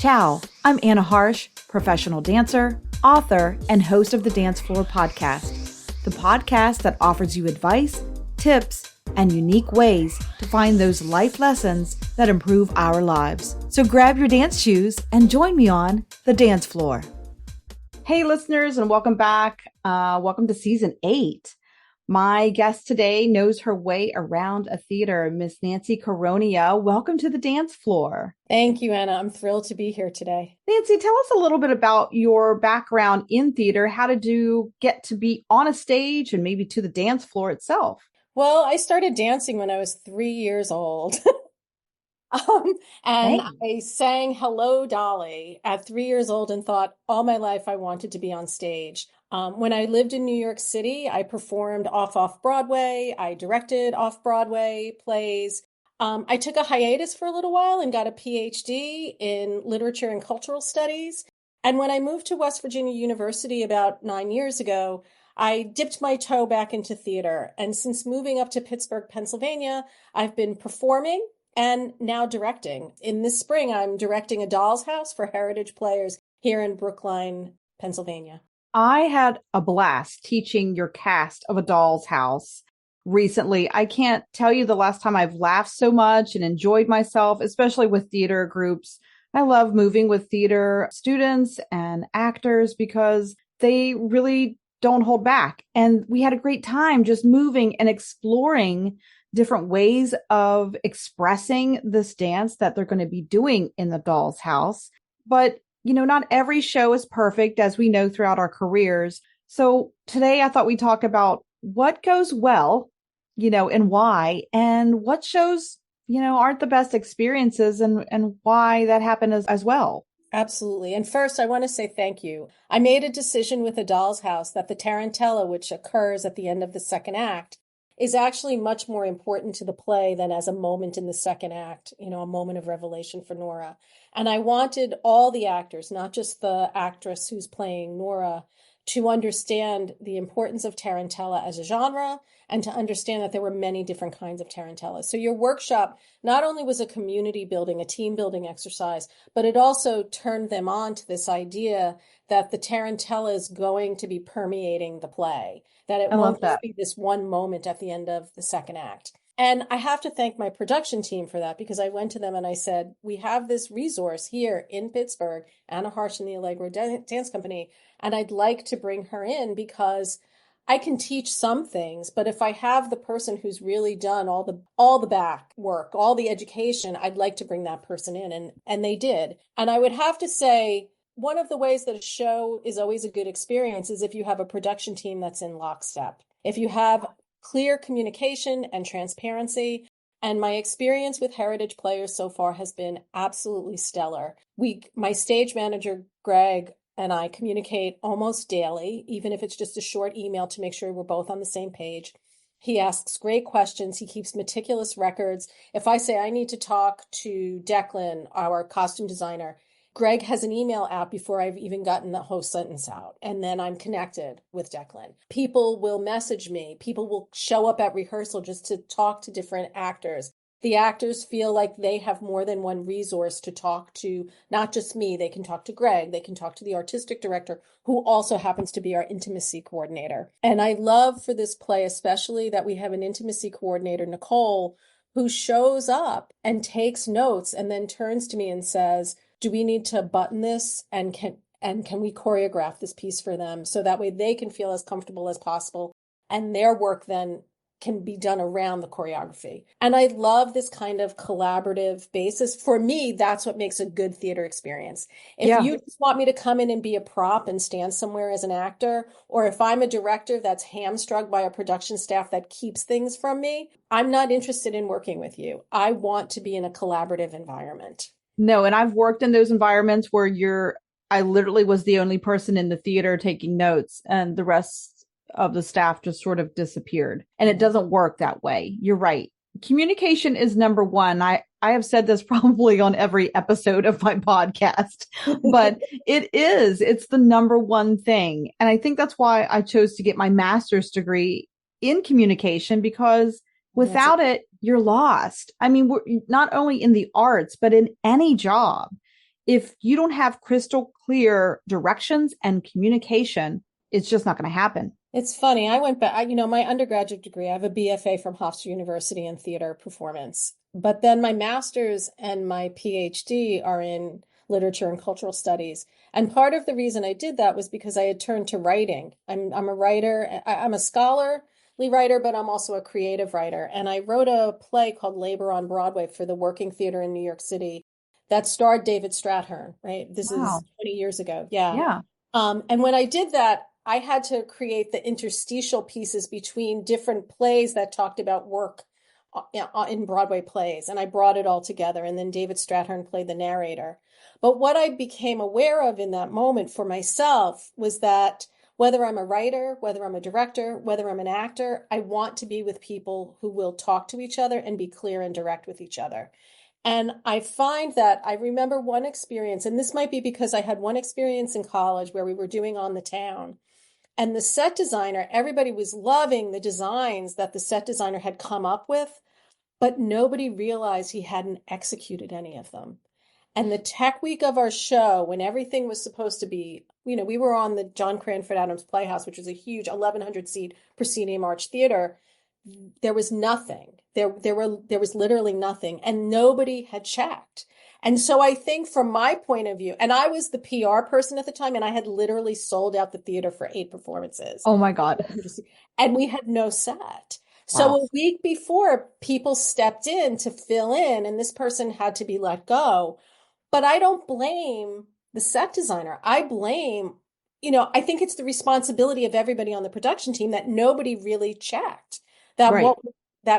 Ciao, I'm Anna Harsh, professional dancer, author, and host of the Dance Floor podcast, the podcast that offers you advice, tips, and unique ways to find those life lessons that improve our lives. So grab your dance shoes and join me on the dance floor. Hey listeners, and welcome back. Welcome to season 8. My guest today knows her way around a theater, Miss Nancy Caronia. Welcome to the dance floor. Thank you, Anna. I'm thrilled to be here today. Nancy, tell us a little bit about your background in theater. How did you get to be on a stage and maybe to the dance floor itself? Well, I started dancing when I was 3 years old. And I sang Hello, Dolly at 3 years old and thought all my life I wanted to be on stage. When I lived in New York City, I performed off Broadway. I directed off-Broadway plays. I took a hiatus for a little while and got a PhD in literature and cultural studies. And when I moved to West Virginia University about 9 years ago, I dipped my toe back into theater. And since moving up to Pittsburgh, Pennsylvania, I've been performing and now directing. In this spring, I'm directing a doll's house for Heritage Players here in Brookline, Pennsylvania. I had a blast teaching your cast of A Doll's House recently. I can't tell you the last time I've laughed so much and enjoyed myself, especially with theater groups. I love moving with theater students and actors because they really don't hold back. And we had a great time just moving and exploring different ways of expressing this dance that they're going to be doing in the Doll's House. But not every show is perfect, as we know throughout our careers. So today I thought we'd talk about what goes well, and why, and what shows, aren't the best experiences and why that happened as well. Absolutely. And first, I want to say thank you. I made a decision with A Doll's House that the tarantella, which occurs at the end of the second act, is actually much more important to the play than as a moment in the second act, a moment of revelation for Nora. And I wanted all the actors, not just the actress who's playing Nora, to understand the importance of tarantella as a genre and to understand that there were many different kinds of tarantella. So your workshop not only was a community building, a team building exercise, but it also turned them on to this idea that the tarantella is going to be permeating the play, that it won't just be this one moment at the end of the second act. And I have to thank my production team for that, because I went to them and I said, we have this resource here in Pittsburgh, Anna Harsh and the Allegro Dance Company, and I'd like to bring her in because I can teach some things, but if I have the person who's really done all the back work, all the education, I'd like to bring that person in. And they did. And I would have to say, one of the ways that a show is always a good experience is if you have a production team that's in lockstep. If you have clear communication and transparency. And my experience with Heritage Players so far has been absolutely stellar. My stage manager, Greg, and I communicate almost daily, even if it's just a short email to make sure we're both on the same page. He asks great questions. He keeps meticulous records. If I say I need to talk to Declan, our costume designer, Greg has an email out before I've even gotten the whole sentence out. And then I'm connected with Declan. People will message me. People will show up at rehearsal just to talk to different actors. The actors feel like they have more than one resource to talk to, not just me. They can talk to Greg. They can talk to the artistic director, who also happens to be our intimacy coordinator. And I love for this play, especially, that we have an intimacy coordinator, Nicole, who shows up and takes notes and then turns to me and says, do we need to button this and can we choreograph this piece for them so that way they can feel as comfortable as possible and their work then can be done around the choreography. And I love this kind of collaborative basis. For me, that's what makes a good theater experience. If you just want me to come in and be a prop and stand somewhere as an actor, or if I'm a director that's hamstrung by a production staff that keeps things from me, I'm not interested in working with you. I want to be in a collaborative environment. No, and I've worked in those environments where I literally was the only person in the theater taking notes and the rest of the staff just sort of disappeared. And it doesn't work that way. You're right. Communication is number one. I have said this probably on every episode of my podcast, but it's the number one thing. And I think that's why I chose to get my master's degree in communication, because without it, you're lost. I mean, we're not only in the arts, but in any job. if you don't have crystal clear directions and communication, it's just not going to happen. It's funny. I went back, my undergraduate degree, I have a BFA from Hofstra University in theater performance. But then my master's and my PhD are in literature and cultural studies. And part of the reason I did that was because I had turned to writing. I'm a writer. I'm a scholarly writer, but I'm also a creative writer. And I wrote a play called Labor on Broadway for the Working Theater in New York City that starred David Strathairn, right? This is Wow. 20 years ago. Yeah. Yeah. And when I did that, I had to create the interstitial pieces between different plays that talked about work in Broadway plays. And I brought it all together. And then David Strathairn played the narrator. But what I became aware of in that moment for myself was that whether I'm a writer, whether I'm a director, whether I'm an actor, I want to be with people who will talk to each other and be clear and direct with each other. And I find that I remember one experience, and this might be because I had one experience in college where we were doing On the Town. And the set designer, everybody was loving the designs that the set designer had come up with, but nobody realized he hadn't executed any of them. And the tech week of our show, when everything was supposed to be, we were on the John Cranford Adams Playhouse, which was a huge 1,100 seat proscenium arch theater. There was nothing. There was literally nothing, and nobody had checked. And so I think from my point of view, and I was the PR person at the time, and I had literally sold out the theater for 8 performances. Oh my God. And we had no set. So Wow. a week before, people stepped in to fill in, and this person had to be let go. But I don't blame the set designer. I blame, I think it's the responsibility of everybody on the production team that nobody really checked that Right.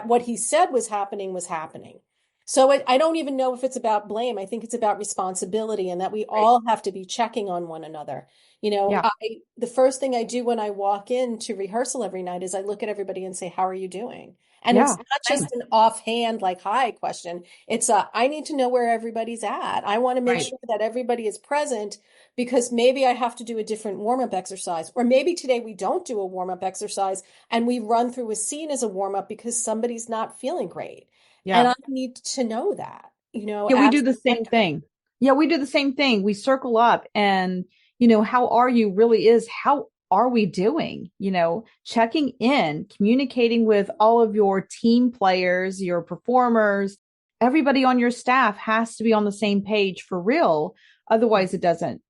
what he said was happening was happening. So I don't even know if it's about blame. I think it's about responsibility and that we Right. all have to be checking on one another. Yeah. The first thing I do when I walk into rehearsal every night is I look at everybody and say, "How are you doing?" And it's Yeah. not Same. just an offhand, like, "Hi" question. It's I need to know where everybody's at. I want to make Right. sure that everybody is present because maybe I have to do a different warm-up exercise, or maybe today we don't do a warm-up exercise and we run through a scene as a warm-up because somebody's not feeling great. And Yeah. I need to know that, Yeah, we as do the a same director. thing. Yeah, we do the same thing. We circle up and, how are you really is how are we doing? Checking in, communicating with all of your team players, your performers, everybody on your staff has to be on the same page for real. Otherwise it doesn't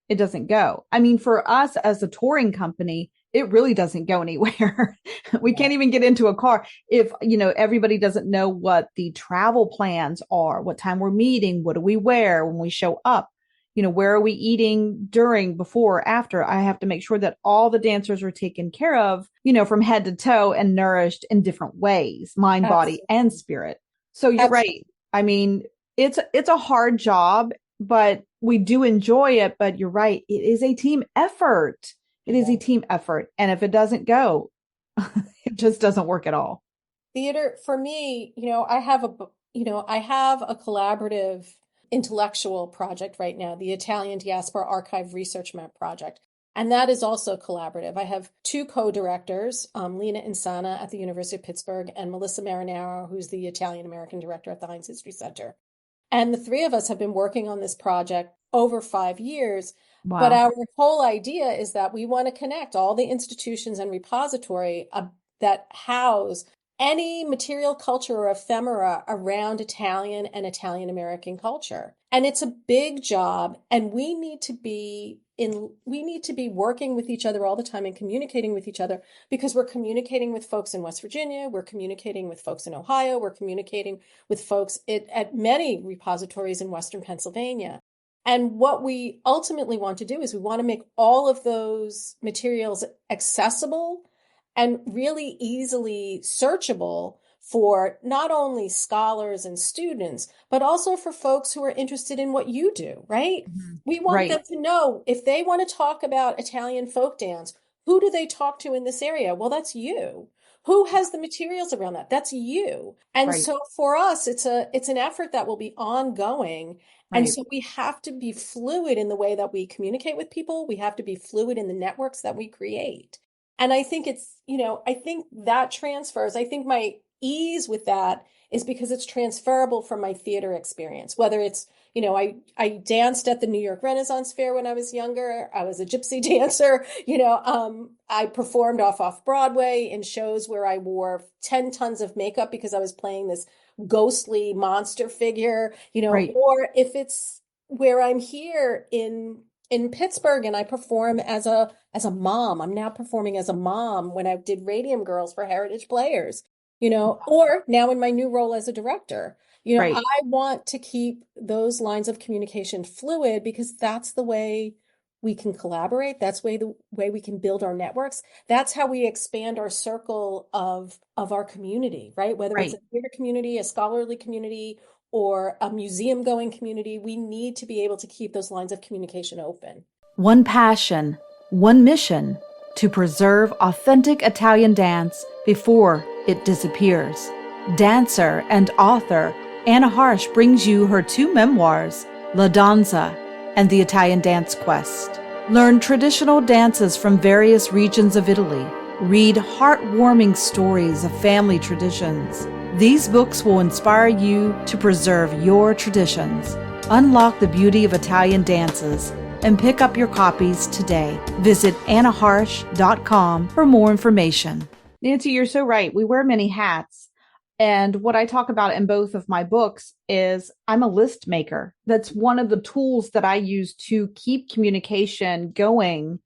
go. I mean, for us as a touring company, it really doesn't go anywhere. We can't even get into a car if everybody doesn't know what the travel plans are, what time we're meeting, what do we wear when we show up, where are we eating during, before, after. I have to make sure that all the dancers are taken care of, from head to toe and nourished in different ways, mind, body, and Absolutely. spirit. So you're Absolutely. right. I mean, it's a hard job, but we do enjoy it. But you're right, it is a team effort. It is a Yeah. team effort, and if it doesn't go, it just doesn't work at all. Theater for me, I have a collaborative intellectual project right now, the Italian Diaspora Archive Research Map Project. And that is also collaborative. I have 2 co-directors, Lena Insana at the University of Pittsburgh and Melissa Marinaro, who's the Italian American director at the Heinz History Center. And the 3 of us have been working on this project over 5 years. But Wow. our whole idea is that we want to connect all the institutions and repository that house any material culture or ephemera around Italian and Italian American culture. And it's a big job, and we need to be working with each other all the time and communicating with each other because we're communicating with folks in West Virginia, we're communicating with folks in Ohio, we're communicating with folks at many repositories in Western Pennsylvania. And what we ultimately want to do is we want to make all of those materials accessible and really easily searchable for not only scholars and students, but also for folks who are interested in what you do, right? Mhm. We want Right. them to know if they want to talk about Italian folk dance, who do they talk to in this area? Well, that's you. Who has the materials around that? That's you. And Right. so for us, it's an effort that will be ongoing. And Right. so we have to be fluid in the way that we communicate with people. We have to be fluid in the networks that we create. And I think I think that transfers. I think my ease with that is because it's transferable from my theater experience, whether it's, I danced at the New York Renaissance Fair when I was younger. I was a gypsy dancer. I performed off Broadway in shows where I wore 10 tons of makeup because I was playing this ghostly monster figure, Right. or if it's where I'm here in Pittsburgh and I perform as a mom. I'm now performing as a mom when I did Radium Girls for Heritage Players, or now in my new role as a director. I Right. want to keep those lines of communication fluid because that's the way we can collaborate. That's the way we can build our networks. That's how we expand our circle of our community, right? Whether it's Right. a theater community, a scholarly community, or a museum going community, we need to be able to keep those lines of communication open. One passion, one mission: to preserve authentic Italian dance before it disappears. Dancer and author Anna Harsh brings you her 2 memoirs, La Danza and The Italian Dance Quest. Learn traditional dances from various regions of Italy. Read heartwarming stories of family traditions. These books will inspire you to preserve your traditions, unlock the beauty of Italian dances, and pick up your copies today. Visit annaharsh.com for more information. Nancy, you're so right. We wear many hats. And what I talk about in both of my books is I'm a list maker. That's one of the tools that I use to keep communication going.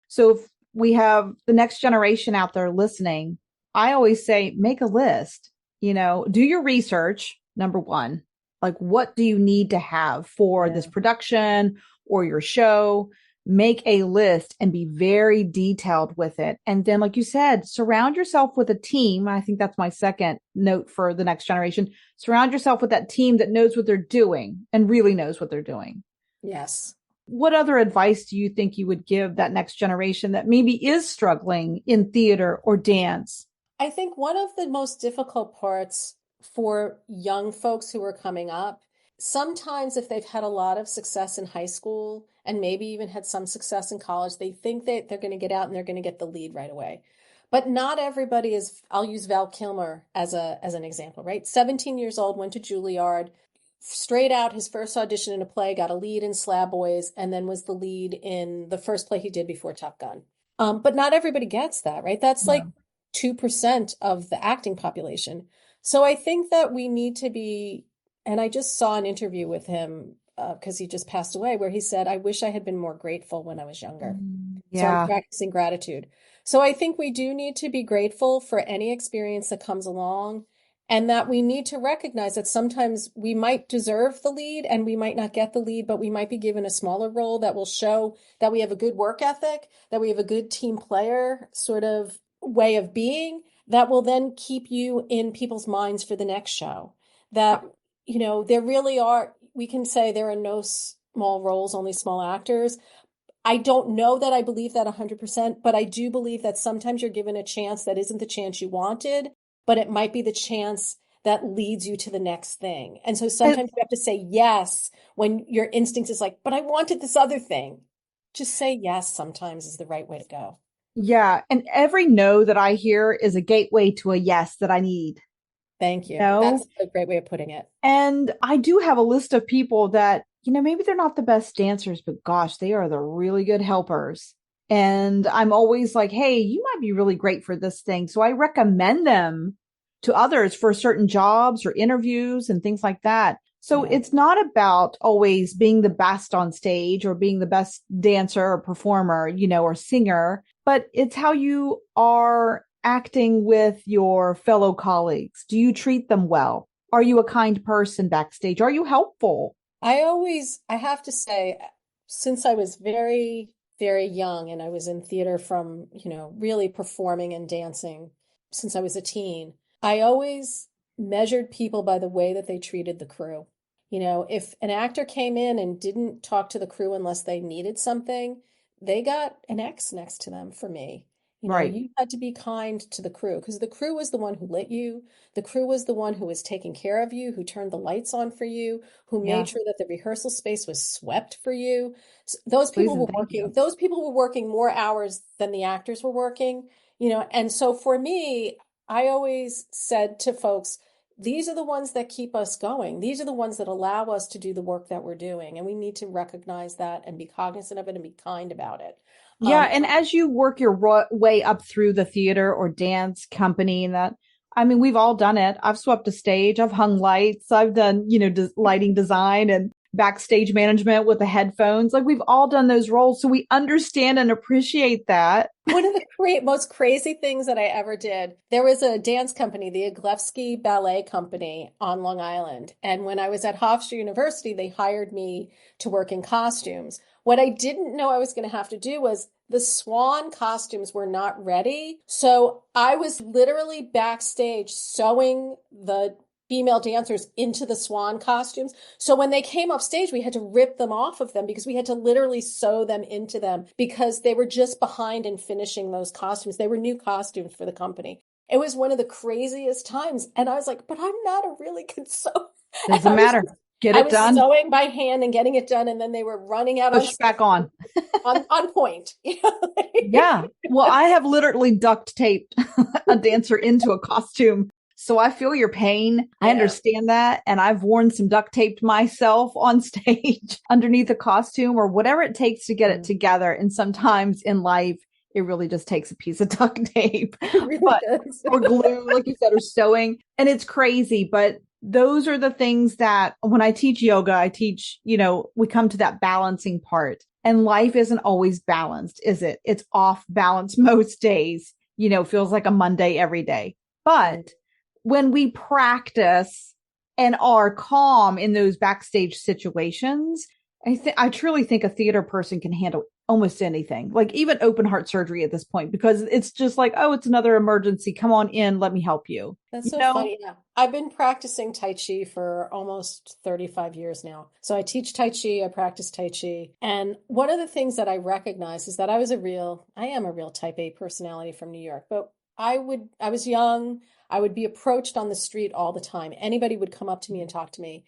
So if we have the next generation out there listening, I always say, make a list, do your research. Number one, like, what do you need to have for this production or your show? Make a list and be very detailed with it. And then, like you said, surround yourself with a team. I think that's my second note for the next generation. Surround yourself with that team that knows what they're doing and really knows what they're doing. Yes. What other advice do you think you would give that next generation that maybe is struggling in theater or dance? I think one of the most difficult parts for young folks who are coming up, sometimes if they've had a lot of success in high school and maybe even had some success in college, they think that they're going to get out and they're going to get the lead right away. But not everybody is. I'll use Val Kilmer as an example, right? 17 years old, went to Juilliard, straight out his first audition in a play, got a lead in Slab Boys, and then was the lead in the first play he did before Top Gun. But not everybody gets that, right? That's like 2% of the acting population. So I think that we need to be, and I just saw an interview with him because he just passed away, where he said, I wish I had been more grateful when I was younger. So I'm Yeah. practicing gratitude. So I think we do need to be grateful for any experience that comes along, and that we need to recognize that sometimes we might deserve the lead and we might not get the lead, but we might be given a smaller role that will show that we have a good work ethic, that we have a good team player sort of way of being that will then keep you in people's minds for the next show. That, there really are, we can say there are no small roles, only small actors. I don't know that I believe that 100%, but I do believe that sometimes you're given a chance that isn't the chance you wanted, but it might be the chance that leads you to the next thing. And so And sometimes you have to say yes when your instinct is like, but I wanted this other thing. Just say yes sometimes is the right way to go. yeah. And every no that I hear is a gateway to a yes that I need. Thank you. No. That's a great way of putting it. And I do have a list of people that, maybe they're not the best dancers, but gosh, they are the really good helpers. And I'm always like, hey, you might be really great for this thing. So I recommend them to others for certain jobs or interviews and things like that. So Yeah. it's not about always being the best on stage or being the best dancer or performer, or singer, but it's how you are acting with your fellow colleagues. Do you treat them well? Are you a kind person backstage? Are you helpful? I have to say, since I was very, very young and I was in theater from, really performing and dancing since I was a teen, I always measured people by the way that they treated the crew. If an actor came in and didn't talk to the crew unless they needed something, they got an X next to them for me. Right. You had to be kind to the crew because the crew was the one who lit you. The crew was the one who was taking care of you, who turned the lights on for you, who Yeah. made sure that the rehearsal space was swept for you. Those Please people and were thank working, you. those people were working more hours than the actors were working, and so for me, I always said to folks, these are the ones that keep us going. These are the ones that allow us to do the work that we're doing. And we need to recognize that and be cognizant of it and be kind about it. Yeah, and as you work your way up through the theater or dance company, and that, I mean, we've all done it. I've swept a stage, I've hung lights, I've done, lighting design and backstage management with the headphones. Like we've all done those roles, so we understand and appreciate that. One of the most crazy things that I ever did, there was a dance company, the Iglevsky Ballet Company on Long Island. And when I was at Hofstra University, they hired me to work in costumes. What I didn't know I was going to have to do was the swan costumes were not ready. So I was literally backstage sewing the female dancers into the swan costumes. So when they came off stage, we had to rip them off of them because we had to literally sew them into them because they were just behind in finishing those costumes. They were new costumes for the company. It was one of the craziest times. And I was like, but I'm not a really good sewer. Doesn't matter. Get it done. I was sewing by hand and getting it done. And then they were running out Push back on. on point. Yeah. Well, I have literally duct taped a dancer into a costume. So I feel your pain. I understand that. And I've worn some duct tape myself on stage underneath a costume or whatever it takes to get it together. And sometimes in life, it really just takes a piece of duct tape or glue, like you said, or sewing. And it's crazy. But those are the things that when I teach yoga, I teach, we come to that balancing part. And life isn't always balanced, is it? It's off balance most days, feels like a Monday every day. But when we practice and are calm in those backstage situations, I truly think a theater person can handle almost anything, like even open heart surgery at this point, because it's just like, oh, it's another emergency. Come on in. Let me help you. That's so funny. Yeah. I've been practicing Tai Chi for almost 35 years now. So I teach Tai Chi, I practice Tai Chi. And one of the things that I recognize is that I am a real type A personality from New York, but I was young. I would be approached on the street all the time. Anybody would come up to me and talk to me.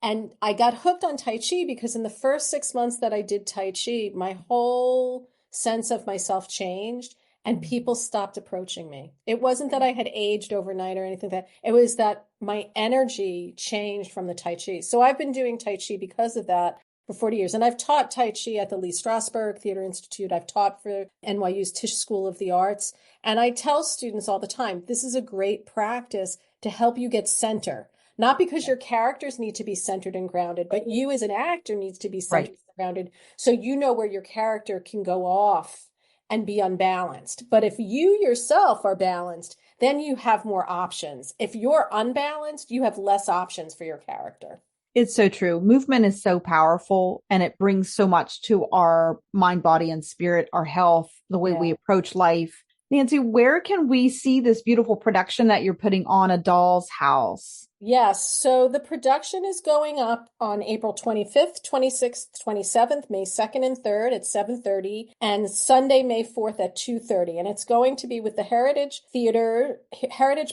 And I got hooked on Tai Chi because in the first 6 months that I did Tai Chi, my whole sense of myself changed and people stopped approaching me. It wasn't that I had aged overnight or anything like that. It was that my energy changed from the Tai Chi. So I've been doing Tai Chi because of that for 40 years. And I've taught Tai Chi at the Lee Strasberg Theater Institute. I've taught for NYU's Tisch School of the Arts. And I tell students all the time, this is a great practice to help you get center. Not because your characters need to be centered and grounded, but you as an actor needs to be centered and grounded. So you know where your character can go off and be unbalanced. But if you yourself are balanced, then you have more options. If you're unbalanced, you have less options for your character. It's so true. Movement is so powerful and it brings so much to our mind, body, and spirit, our health, the way we approach life. Nancy, where can we see this beautiful production that you're putting on A Doll's House? Yes. So the production is going up on April 25th, 26th, 27th, May 2nd and 3rd at 7:30 and Sunday, May 4th at 2:30. And it's going to be with the Heritage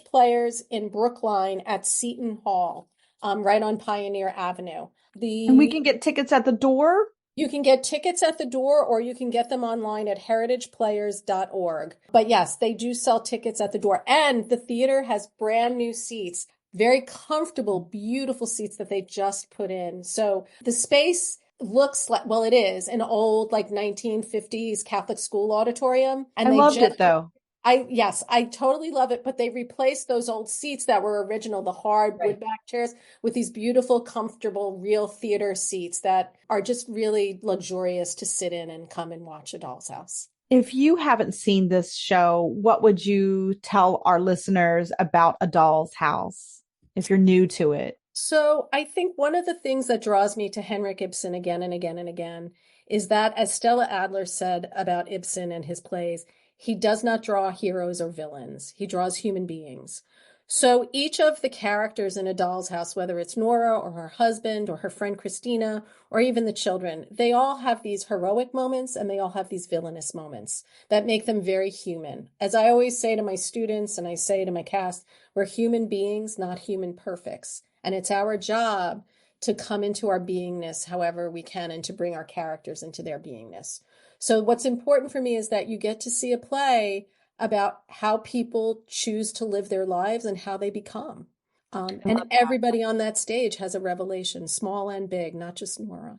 Players in Brookline at Seton Hall, right on Pioneer Avenue. And we can get tickets at the door? You can get tickets at the door or you can get them online at heritageplayers.org. But yes, they do sell tickets at the door. And the theater has brand new seats, very comfortable, beautiful seats that they just put in. So the space looks like, well, it is an old like 1950s Catholic school auditorium. And I loved it though. I totally love it. But they replaced those old seats that were original, the hard wood back chairs, with these beautiful, comfortable, real theater seats that are just really luxurious to sit in and come and watch A Doll's House. If you haven't seen this show, what would you tell our listeners about A Doll's House if you're new to it? So I think one of the things that draws me to Henrik Ibsen again and again and again is that, as Stella Adler said about Ibsen and his plays, he does not draw heroes or villains. He draws human beings. So each of the characters in A Doll's House, whether it's Nora or her husband or her friend Christina or even the children, they all have these heroic moments and they all have these villainous moments that make them very human. As I always say to my students and I say to my cast, we're human beings, not human perfects. And it's our job to come into our beingness however we can and to bring our characters into their beingness. So what's important for me is that you get to see a play about how people choose to live their lives and how they become. And everybody on that stage has a revelation, small and big, not just Nora.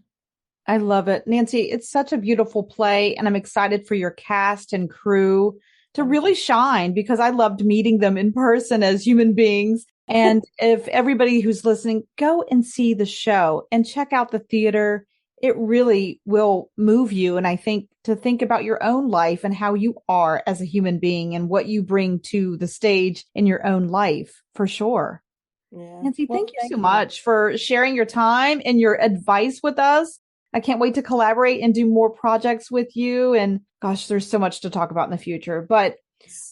I love it. Nancy, it's such a beautiful play, and I'm excited for your cast and crew to really shine because I loved meeting them in person as human beings. And if everybody who's listening, go and see the show and check out the theater. It really will move you. And I think to think about your own life and how you are as a human being and what you bring to the stage in your own life, for sure. Yeah. Nancy, Well, thank you so much for sharing your time and your advice with us. I can't wait to collaborate and do more projects with you. And gosh, there's so much to talk about in the future. But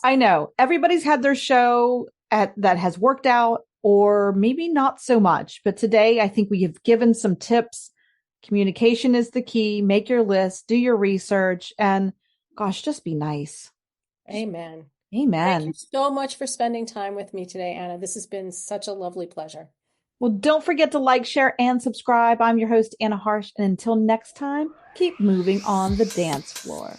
I know everybody's had their show that has worked out or maybe not so much. But today, I think we have given some tips. Communication is the key. Make your list, do your research, and gosh, just be nice. Amen. Amen. Thank you so much for spending time with me today, Anna. This has been such a lovely pleasure. Well, don't forget to like, share, and subscribe. I'm your host, Anna Harsh. And until next time, keep moving on the dance floor.